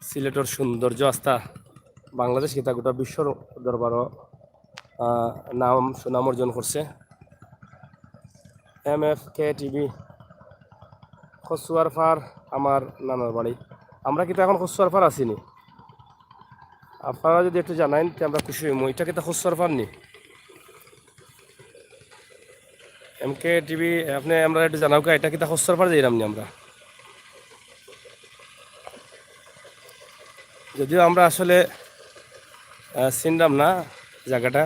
সিলেটের সৌন্দর্য আস্থা বাংলাদেশ কিতা গোটা বিশ্বর দরবারও নাম সুনাম অর্জন করছে। MFK টিভি খসুয়ারফার আমার নানার বাড়ি। আমরা কিন্তু এখন খসুয়ারফার আসিনি, আপনারা যদি একটু জানাইন তো আমরা খুশি হইম। এটা কিন্তু খসুয়ারফার নি MK টিভি, আপনি আমরা একটু জানাও কা এটা কিন্তু খসুয়ারফার যাইলাম নি আমরা, যদিও আমরা আসলে চিনলাম না জায়গাটা।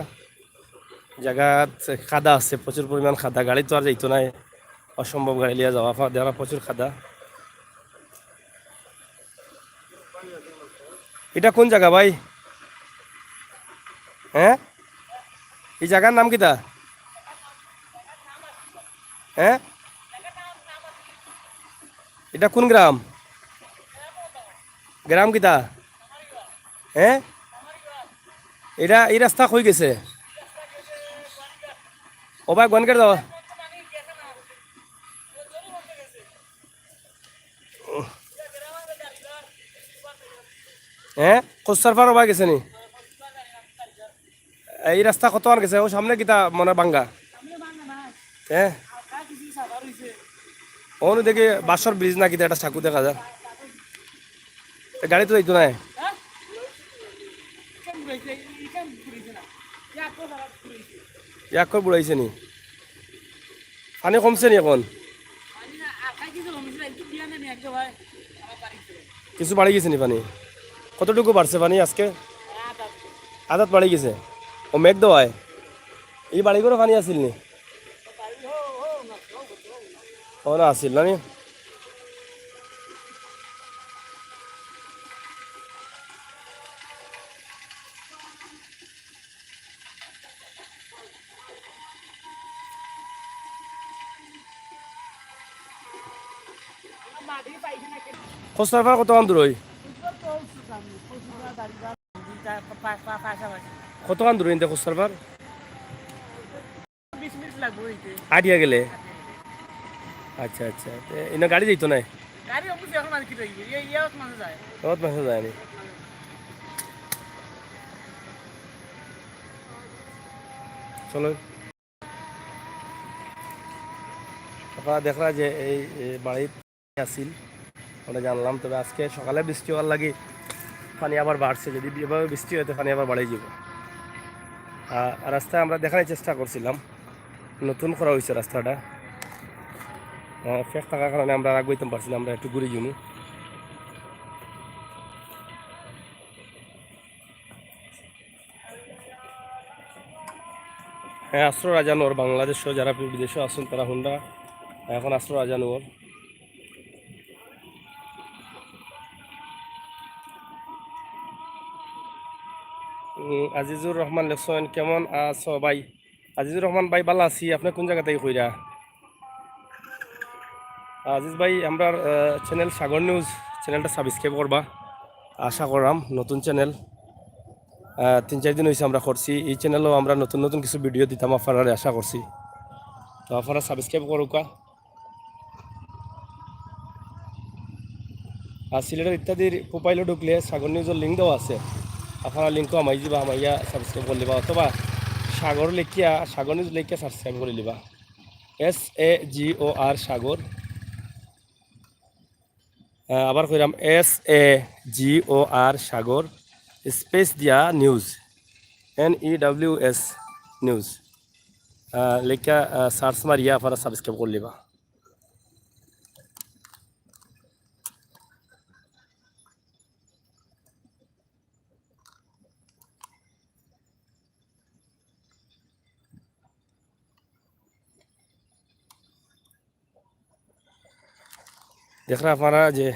জায়গা খাদা আছে, প্রচুর পরিমাণ খাদা, গাড়ি তো আর যাইতো না, অসম্ভব গাড়ি লিয়ে যাওয়া দেখা প্রচুর খাদা। এটা কোন জায়গা ভাই? হ্যাঁ, এই জায়গার নাম কিতা? হ্যাঁ, এটা কোন গ্রাম? গ্রাম কিতা? হ্যাঁ, এটা এই রাস্তা কই গেছে? ও ভাই গনকের যাওয়া। হ্যাঁ, খোসারফার ওবা গেছে নি? এই রাস্তা কত আর গেছে? ও সামনে কিতা মনে বাঙ্গা? হ্যাঁ, ওনু দেখি বাসর ব্রিজ না কিতা একটা চাকু দেখা যায়। গাড়ি তো যাইতো না, ইয়াক বুড়াইছে নি? পানি কমছে নি এখন? কিছু বাড়ি গেছে নি পানি? কতটুকু বাড়ছে পানি আজকে? আদাত বাড়ি গেছে। ও মেঘ দেওয়ায় এই বাড়ি করে পানি আসিল নি? ও না আসিল না নি? খোসারফার কত দূর হই? কত দূর হইতে খোসারফার? আটিয়া গেলে? আচ্ছা আচ্ছা, এনে গাড়ি যাইতো না? বহুত মাসে যায়নি। চলো আপনারা দেখলা যে এই বাড়িত আসিল ওটা জানলাম। তবে আজকে সকালে বৃষ্টি হওয়ার লাগে পানি আবার বাড়ছে, যদি এভাবে বৃষ্টি হতে পানি আবার বাড়িয়ে যাব। রাস্তায় আমরা দেখার চেষ্টা করছিলাম, নতুন করা হয়েছে রাস্তাটা, ফেক থাকার কারণে আমরা আগাইতে পারছিলাম, আমরা একটু ঘুরে জমি। হ্যাঁ, আশ্র রাজানোর বাংলাদেশও যারা বিদেশে আসুন তারা হুন্ডা এখন আশ্র রাজানোর। আজিজুর রহমান লেখছেন কেমন আছো ভাই? আজিজুর রহমান ভাই ভালো আছি, আপনি কোন জায়গা থেকে কইরা? আজিজ ভাই আমরা চ্যানেল সাগর নিউজ চ্যানেলটা সাবস্ক্রাইব করবা, আশা করাম। নতুন চ্যানেল 3-4 দিন হয়েছে আমরা করছি, এই চ্যানেলও আমরা নতুন নতুন কিছু ভিডিও দিতাম আপনারা, আশা করছি। তো আপনারা সাবস্ক্রাইব করুকা। আর সিলেটের ইত্যাদির প্রোফাইলে ঢুকলে সাগর নিউজের লিঙ্ক দেওয়া আছে, আপনারা লিঙ্কও আমাই যাবা, আমাইয়া সাবস্ক্রাইব করে লিবা, অথবা সাগর লিখিয়া সাগর নিউজ লিখিয়া সাবস্ক্রাইব করে লিবা। SAGOR সাগর, আবার কইরাম SAGOR সাগর স্পেস দিয়া নিউজ, NEWS নিউজ লেখা সার্চ মারিয়া আপনারা সাবস্ক্রাইব করে লিবা। দেখরা আপনারা যে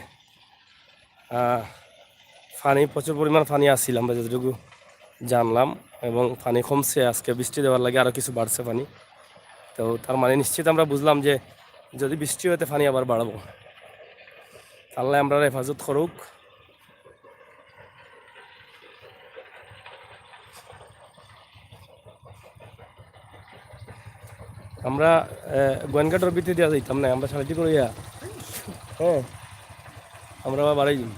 পানি প্রচুর পরিমাণ পানি আসছিল আমরা যতটুকু জানলাম, এবং পানি কমছে, আজকে বৃষ্টি দেওয়ার লাগে আরও কিছু বাড়ছে পানি। তো তার মানে নিশ্চিত আমরা বুঝলাম যে যদি বৃষ্টি হতে পানি আবার বাড়াবো। আল্লাহ আমরা হেফাজত করুক। আমরা গোয়েনঘাটের ভিতরে দেওয়া যাইতাম না, আমরা সারাটি করিয়া হ্যাঁ আমরা আবার বাড়াই দিই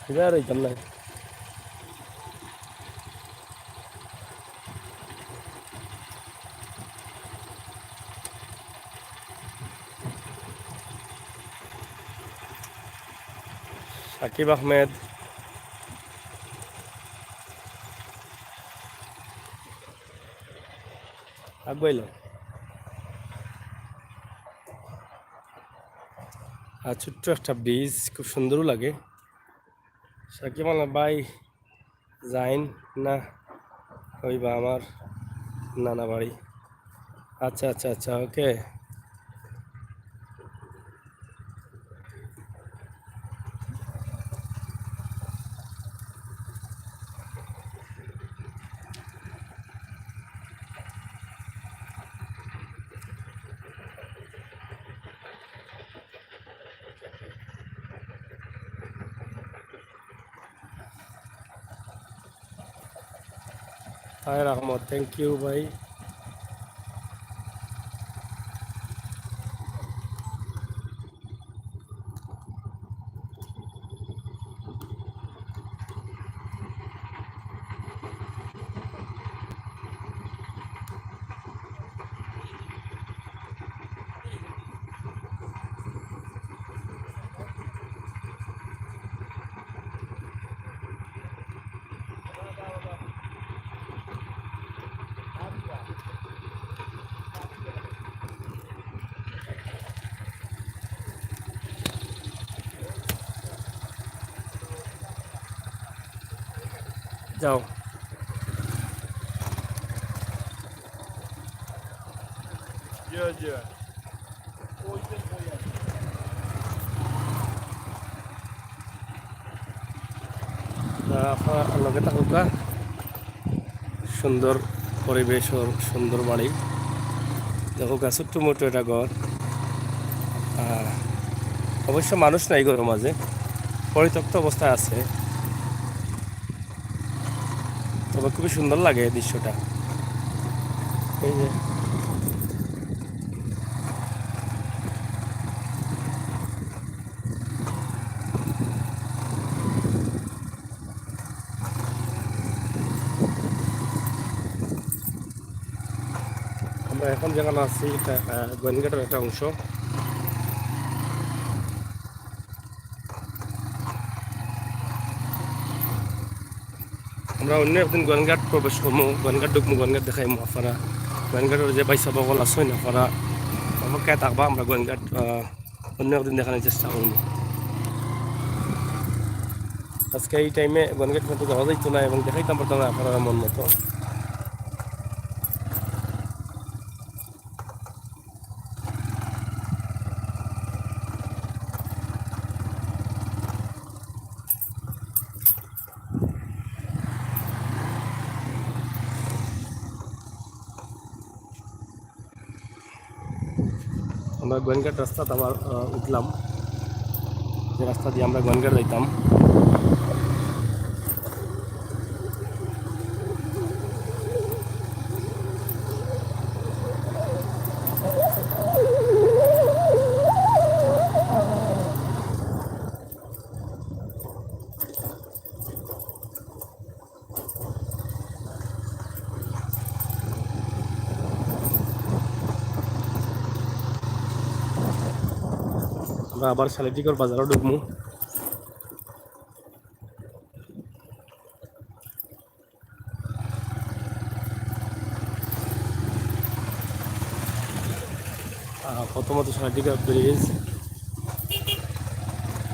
এটা আর হইতাম না। সাকিব আহমেদ, আগুয়াইল আর ছোট্ট একটা ব্রিজ, খুব সুন্দরও লাগে। সাকিব আহমেদ ভাই যাইন না ওই বা আমার নানা বাড়ি। আচ্ছা আচ্ছা আচ্ছা, ওকে। তাহের আহমদ, থ্যাংক ইউ ভাই। যাও আপনার লগে থাকুকা, সুন্দর পরিবেশ ওর সুন্দর বাড়ি। দেখো ছোট্ট মোটো এটা ঘর, অবশ্য মানুষ নাই ঘরের মাঝে, পরিত্যক্ত অবস্থায় আছে, তবে খুবই সুন্দর লাগে দৃশ্যটা। এই যে আমরা এখন যেখানে আছি এটা গোয়েনঘাটের একটা অংশ। আমরা অন্য একদিন গোয়েনঘাট প্রবেশ করবো, গোয়েনঘাট ঢুকবো, গোয়েনঘাট দেখাই আপনারা। গোয়েনঘাটের যে বাইসা বগল আছে না আপনারা অপেক্ষায় থাকবা, আমরা গোয়েনঘাট অন্য একদিন দেখানোর চেষ্টা করবো। আজকে এই টাইমে গোয়েনঘাট মতো যাওয়া যাইতো না এবং দেখাইতাম পারতাম না আপনারা মন মতো। আমরা গোয়েনঘাট রাস্তাতে আবার উঠলাম, যে রাস্তা দিয়ে আমরা গোয়েনঘাট যাইতাম। আমরা আবার শালিটিকর বাজারও ঢুকবো। প্রথমত শালিটিকর ব্রিজ।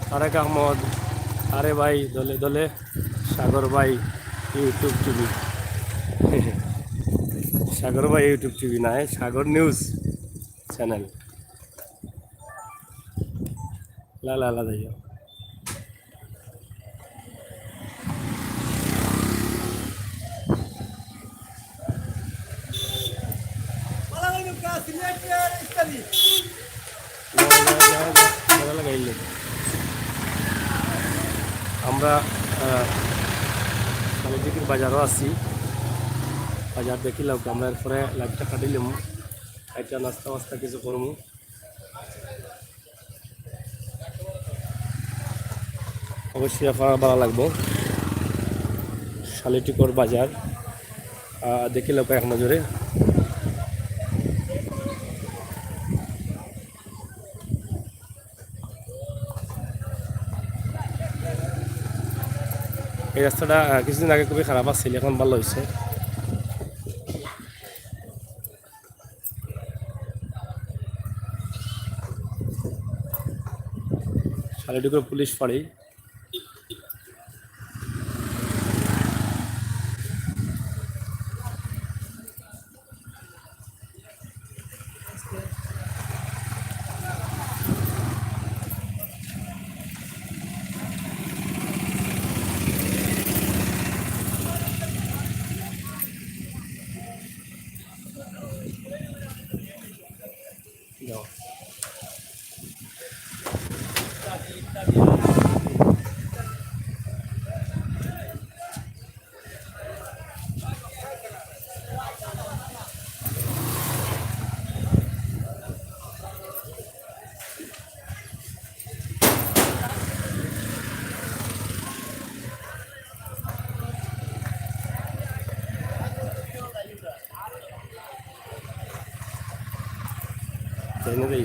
তারেক আহমদ, আরে ভাই দলে দলে, সাগর ভাই ইউটিউব টিভি, সাগর ভাই ইউটিউব টিভি নাই, সাগর নিউজ চ্যানেল। লালা আলাদা যাও। লাগাইলে আমরা শালিটিকির বাজারও আছি। বাজার দেখিলাম আমরা এরপরে লাইভটা কাটিলাম, একটা নাস্তা মাস্তা কিছু করবো। অবশ্যই আপনার ভালো লাগবো। শালিটিকর বাজার দেখিলাম এক নজরে। এই রাস্তাটা কিছুদিন আগে খুবই খারাপ আছিল, এখন ভালো হয়েছে। শালিটিকর পুলিশ ফাঁড়ি। যাও। যাই।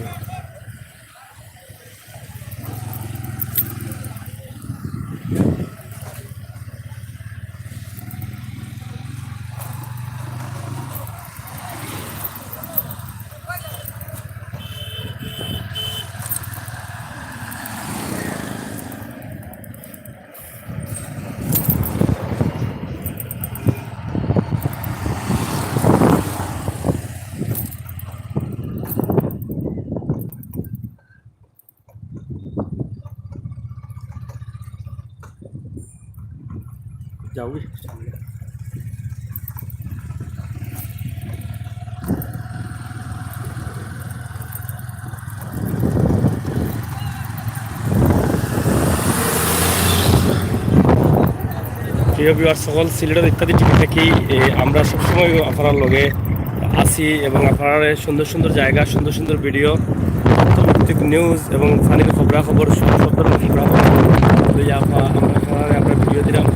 যাওগি। প্রিয় ভিউয়ার্স সকল, সিলেটের ইত্যাদি টিভি থেকেই আমরা সবসময় আপনার লগে আসি এবং আপনার সুন্দর সুন্দর জায়গা, সুন্দর সুন্দর ভিডিও, তথ্যভিত্তিক নিউজ এবং স্থানীয় খবরাখবর, সব ধরনের খবরাখবর লইয়া আমরা আপনার ভিডিও দিলাম।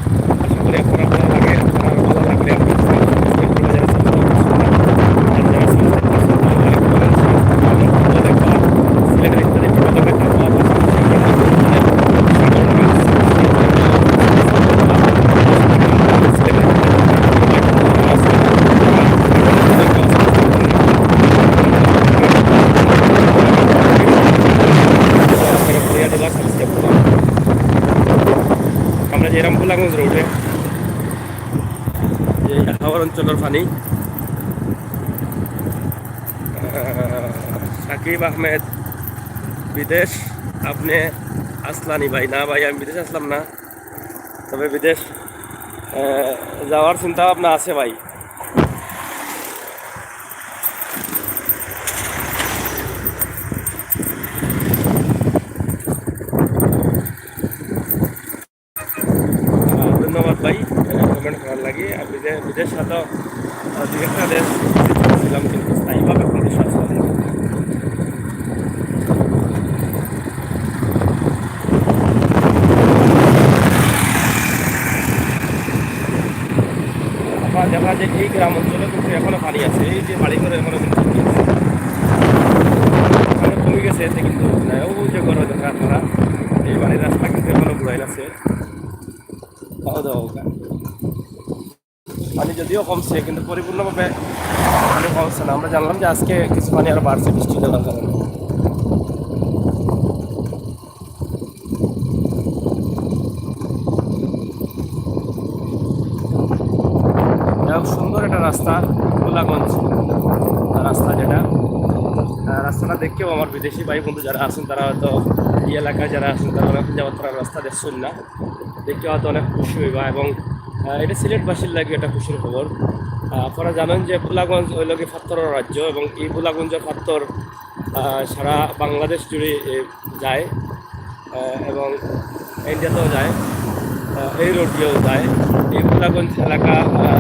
আশা করি আপনারা ভালো লাগে। আপনার ভালো লাগলে আপনার সিলেটের ইত্যাদি টিভি আমরা যে রামপুলাগঞ্জ রোডে যে হাওর অঞ্চলের পানি। সাকিব আহমেদ বিদেশ, আপনি আসলানি ভাই? না ভাই, আমি বিদেশ আসলাম না, তবে বিদেশ যাওয়ার চিন্তা ভাবনা আছে ভাই। ধন্যবাদ ভাই কমেন্ট করার লাগে। আর বিদেশ হয়তো দু একটা দেশ ছিলাম, কিন্তু স্থায়ীভাবে কোনো দেশ আসলাম না। আপনার দেখা যায় এই গ্রাম অঞ্চলে কিন্তু এখনো পানি আছে, এই যে বাড়ি করে এখনো কিন্তু এখনো কমে গেছে এতে, কিন্তু ওই যে ঘর দেখা আপনারা এই বাড়ির রাস্তা কিন্তু এখনো ঘুরাই আছে। পানি যদিও কমছে, কিন্তু পরিপূর্ণভাবে পানি কমছে না। আমরা জানলাম যে আজকে কিছু পানি আরো বাড়ছে বৃষ্টি দেওয়ার কারণে। সুন্দর একটা রাস্তা, গোলাগঞ্জ রাস্তা, যেটা রাস্তাটা দেখেও আমার বিদেশি ভাই বন্ধু যারা আছেন তারা হয়তো এই এলাকায় যারা আছেন তারা অনেক যাওয়ার তারা রাস্তা দেখছেন না, দেখে হয়তো অনেক খুশি হইবা। এবং এটা সিলেটবাসীর লাগে একটা খুশির খবর। আপনারা জানেন যে ভোলাগঞ্জ ওই লগে পাথরের রাজ্য, এবং এই ভোলাগঞ্জের পাথর সারা বাংলাদেশ জুড়ে যায় এবং ইন্ডিয়াতেও যায়, এই রোড দিয়েও যায়। এই ভোলাগঞ্জ এলাকা আমরা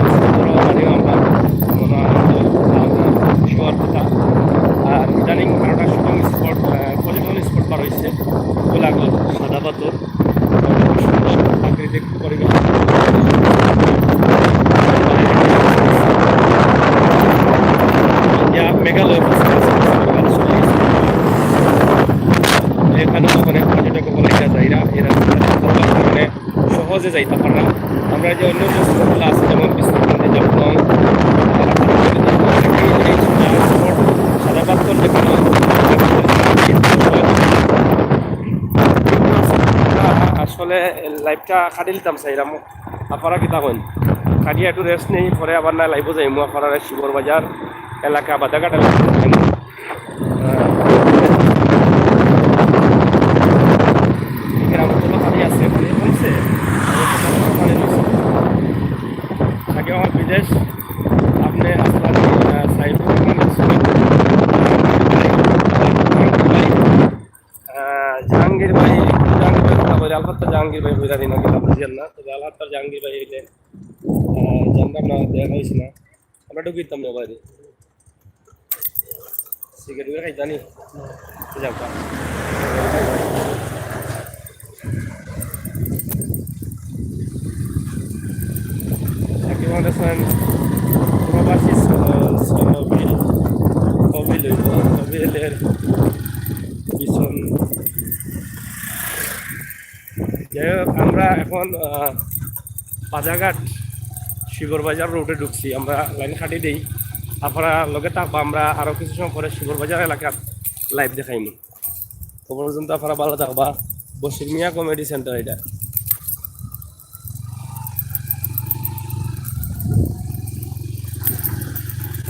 গেল এখানে অনেক পর্যটক বলাইটা যাইরা এরা মানে সহজে যাইতে পারে না। আমরা যে অন্য যে স্কুলগুলো আছে যেমন বিশ্ববিদ্যালয় জগদম সারা বাক্তর যেখানে আসলে লাইফটা কাটি নিতাম চাইরাম আপনারা কিতা কইন কাটিয়ে একটু রেস্ট নেই পরে আবার না লাইফও যাইমু আপনারা শিবর বাজার এলাকা বাদাঘাট এলাকা গ্রামগুলো পানি আছে পানি কমছে আগে আমার বিদেশ আপনি আসলাম জাহাঙ্গীর ভাই কথা বলে আলহাত্তা জাহাঙ্গীর ভাই বইরা দিন বুঝেন না তবে আলহাত্তার জাহাঙ্গীর ভাই হইলে জানতাম না দেখা হয়েছে না আমরা ঢুকিতাম না বাইরে সিগারেট গুলো খাই জানি যাবা কি বলেছেন প্রবাসী কবিলের পিছন যাই হোক আমরা এখন বাজারঘাট শিবরবাজার রোডে ঢুকছি আমরা লাইন কাটি দিই আপনারা লগে থাকবো আমরা আরও কিছু সময় পরে শিবরবাজার এলাকার লাইভ দেখাইনি তো পর্যন্ত আপনারা ভালো থাকবা বশির মিয়া কমেডি সেন্টার এটা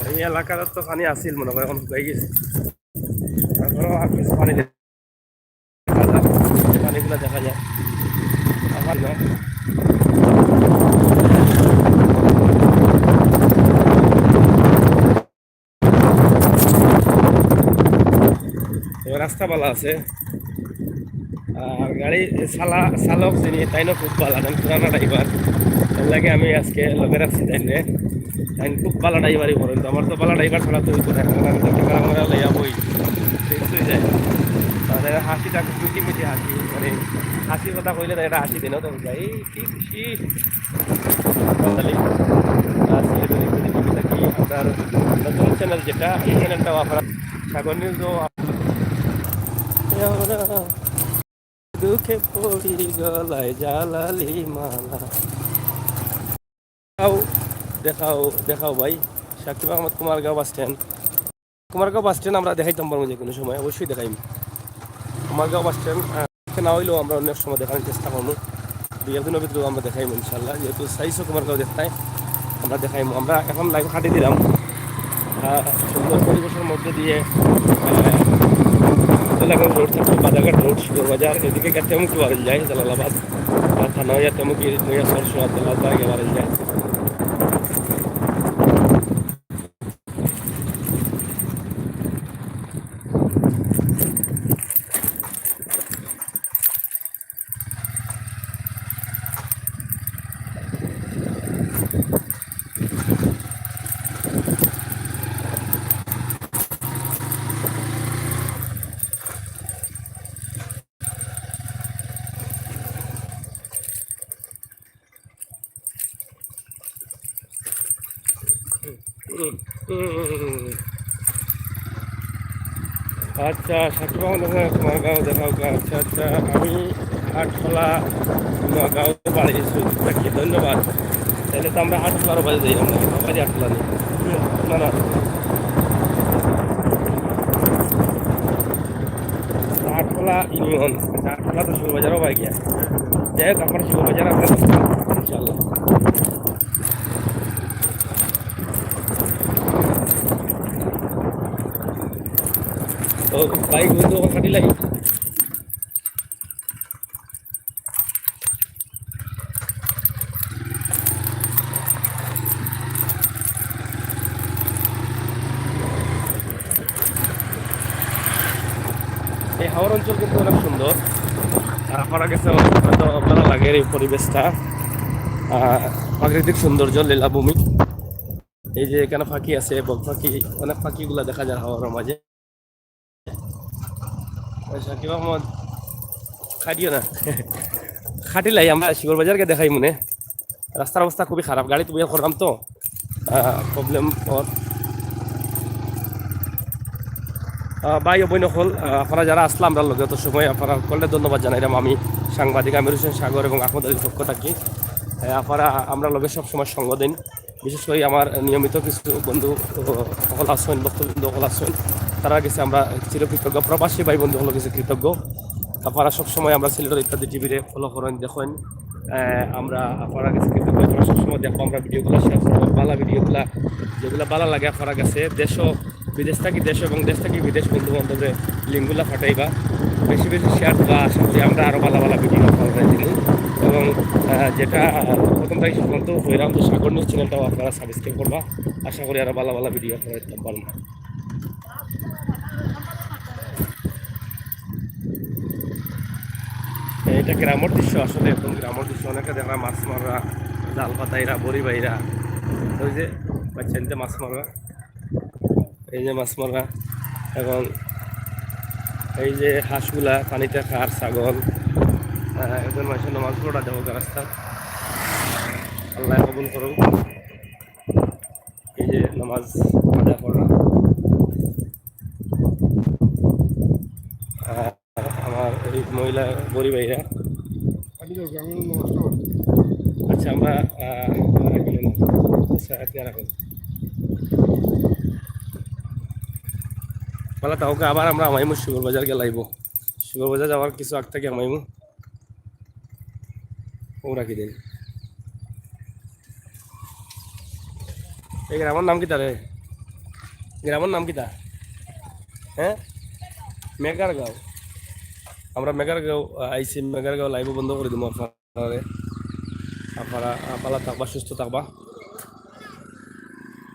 এই এলাকার তো পানি আসিল মনে করে এখন শুকাই গেছে তারপরেও আর কিছু পানি দেখা যায় পানিগুলো দেখা যায় আবার না রাস্তা ভালো আছে আর গাড়ি চালক যিনি তাইনও খুব ভালো আমি পুরানা ড্রাইভার তার লাগে আমি আজকে লগে রাখছি তাইনে তাই খুব ভালো ড্রাইভারই করেন তো আমার তো ভালো ড্রাইভার ছাড়া তো হইতো না আমি তো ক্যামেরা লাইয়া বই শেষ হয়ে যায় তাদের হাসিটা মিটি মিটি হাসি মানে হাসির কথা কইলে এটা হাসি দিনও তো যাই কি খুশি থাকি আপনার নতুন চ্যানেল যেটা এই চ্যানেলটাও আপনার সাগর নিউজও দুঃখে পড়ি গলায় জালালি মালা দেখাও দেখাও ভাই সাকিব আহমদ কুমারগাঁও বাস স্ট্যান্ড আমরা দেখাইতাম পারবো যে কোনো সময় অবশ্যই দেখাইম কুমারগাঁও বাস স্ট্যান্ড না হইলেও আমরা অনেক সময় দেখানোর চেষ্টা করবো দুই একদিনের ভিতরেও আমরা দেখাইম ইনশাল্লাহ যেহেতু চাইছো কুমারগাঁও দেখতাই আমরা দেখাইম আমরা এখন লাইভ হাঁটি দিলাম সুন্দর পরিবেশের মধ্যে দিয়ে রোড থাকবে বাজারঘাট রোড শিবরবাজার এদিকে তেমুকি বাড়ি যায় জালালাবাদ থানা হইয়া তেমুকি নইয়া সরসরা জালালবাগ বাড়ি যায় আচ্ছা সাকিব আহমদ কুমারগাঁও দেখাও আচ্ছা আচ্ছা আমি আটখোলা কুমারগাঁও বাড়ি থাকি ধন্যবাদ তাহলে তো আমরা আটখোলারও বাজে যাই আমরা বাড়ি আটখোলা নেই না না আটখোলা ইউনিয়ন আটখোলা তো শিববাজারও বাই গিয়া যাই হোক আপনার শিববাজার আপনার ইনশাল্লাহ তো বাইক বন্ধু খাটি লাগে এই হাওড় অঞ্চল কিন্তু অনেক সুন্দর আপনারা কাছে হয়তো ভালো লাগে এই পরিবেশটা প্রাকৃতিক সৌন্দর্য লীলাভূমি এই যে এখানে পাখি আছে বক পাখি অনেক পাখিগুলা দেখা যায় হাওড়ের মাঝে সাকিব আহমদ খাটিও না খাটিলাই আমরা শিবরবাজারকে দেখাই মনে রাস্তার অবস্থা খুবই খারাপ গাড়ি তুমি করলাম তো প্রবলেম ভাই বইন হল আপনারা যারা আসলাম আমরা লগে তো সময় আপনারা করলে ধন্যবাদ জানাইলাম। আমি সাংবাদিক আমির হোসেন সাগর এবং আহমদ আলীর পক্ষ থাকি। আপনারা আমরা লগে সব সময় সঙ্গ দিন। বিশেষ করে আমার নিয়মিত কিছু বন্ধু সকল আসেন, বক্তবৃন্দ সকল আসেন, তারা গেছে আমরা চিরকৃতজ্ঞ। প্রবাসী ভাই বন্ধু হলো গেছে কৃতজ্ঞ। আপনারা সবসময় আমরা সিলেটের ইত্যাদি টিভিতে ফলো করেন, দেখেন। আমরা আপনারা কাছে কৃতজ্ঞ। আপনারা সবসময় দেখো আমরা ভিডিওগুলো শেয়ার করবো, বালা ভিডিওগুলা যেগুলো বালা লাগে আপনারা কাছে দেশ বিদেশ থাকি দেশ এবং দেশ থাকি বিদেশ বন্ধু বান্ধবের লিঙ্কগুলো ফাটাইবা, বেশি বেশি শেয়ার দেওয়া। আশা করি আমরা আরও ভালো ভালো ভিডিও আপনারা দিন। এবং যেটা প্রথম থেকে পর্যন্ত হইলাম যে সাগর নিউজ চ্যানেলটাও আপনারা সাবস্ক্রাইব করবা। আশা করি আরও ভালো ভালো ভিডিও আপনারা দিতে পারবেন। এটা গ্রামের দৃশ্য, আসলে একদম গ্রামের দৃশ্য। অনেকে দেখা মাছ মাররা, জাল পাতাইরা, বড়ি বাইরা, ওই যে বাচ্চাইতে মাছ মাররা, এই যে মাছ মাররা। এবং এই যে হাঁসগুলা পানিতে খার, ছাগল, একজন মানুষের নামাজ পড়া দেবো রাস্তা। আল্লাহ কবুল করুক। এই যে নামাজ আদা করা আমার এই মহিলা বড়ি ভাইরা। আচ্ছা আমরা আচ্ছা রাখুন বলা তাহলে আবার আমরা আমাইমু সুগর বাজার গে লাইব। সুগর বাজার যাওয়ার কিছু আগ থেকে আমাইমু ও রাখি দিন। এই গ্রামের নাম কি তারে? গ্রামের নাম কি তা? হ্যাঁ, মেগারগাঁও। আমরা মেগারগাঁও আইসি। মেগারগাঁও লাইভ বন্ধ করে দিব। আপনারা আপনারা ভালো থাকবা, সুস্থ থাকবা।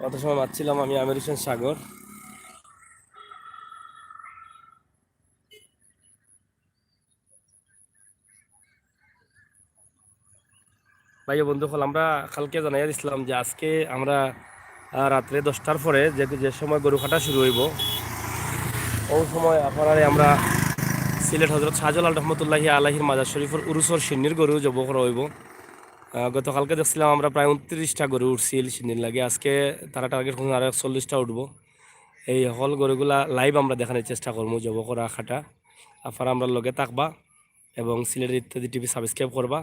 কত সময় মারছিলাম আমি আমির হোসেন সাগর। ভাই বন্ধু হল আমরা কালকে জানাইয়া দিছিলাম যে আজকে আমরা রাত্রে 10টার পরে যে সময় গরু কাটা শুরু হইব, ওই সময় আপনারা আমরা সিলেট হজরত শাহজালাল রহমতুল্লাহি আলাহির মাজার শরীফের উরুসর সিন্নির গরু জব করা হইব। গতকালকে দেখছিলাম আমরা প্রায় 29টা গরু উঠছিল সিন্নির লাগে। আজকে তারা টার্গেট করুন আরো 40টা উঠবো। এই হল গরুগুলা লাইভ আমরা দেখানোর চেষ্টা করবো জব করা খাটা। আপনারা আমরা লগে থাকবা এবং সিলেটের ইত্যাদি টিভি সাবস্ক্রাইব করবা।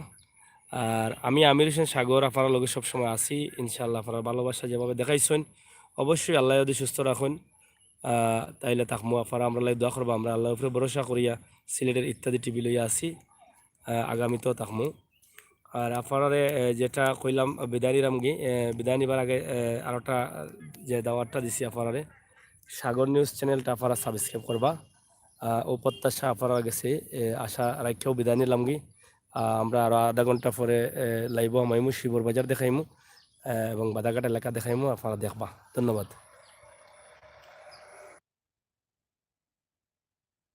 আর আমি আমির হোসেন সাগর আপনার লগে সবসময় আছি। ইনশাল্লাহ আপনার ভালোবাসা যেভাবে দেখাইছেন অবশ্যই আল্লাহ যদি সুস্থ রাখুন তাইলে তাকমু আপনারা আমরা লাই দোয়া করবো। আমরা আল্লাহর উপরে ভরসা করিয়া সিলেটের ইত্যাদি টিভি লইয়া আছি, আগামীতেও তাকমু। আর আপনারা যেটা কইলাম বিদায় নিলাম গি, বিদায় নিবার আগে আরেকটা যে দাওয়াতটা দিছি আপনারা সাগর নিউজ চ্যানেলটা আপনারা সাবস্ক্রাইব করবা। ও প্রত্যাশা আপনারা গেছে আশা রাখেও বিদায় নিলাম গি। আমরা আরও আধা ঘন্টা পরে লাইভ আমাইমু শিবর বাজার দেখাইমু এবং বাদাঘাট এলাকা দেখাইমু। আপনারা দেখবা। ধন্যবাদ।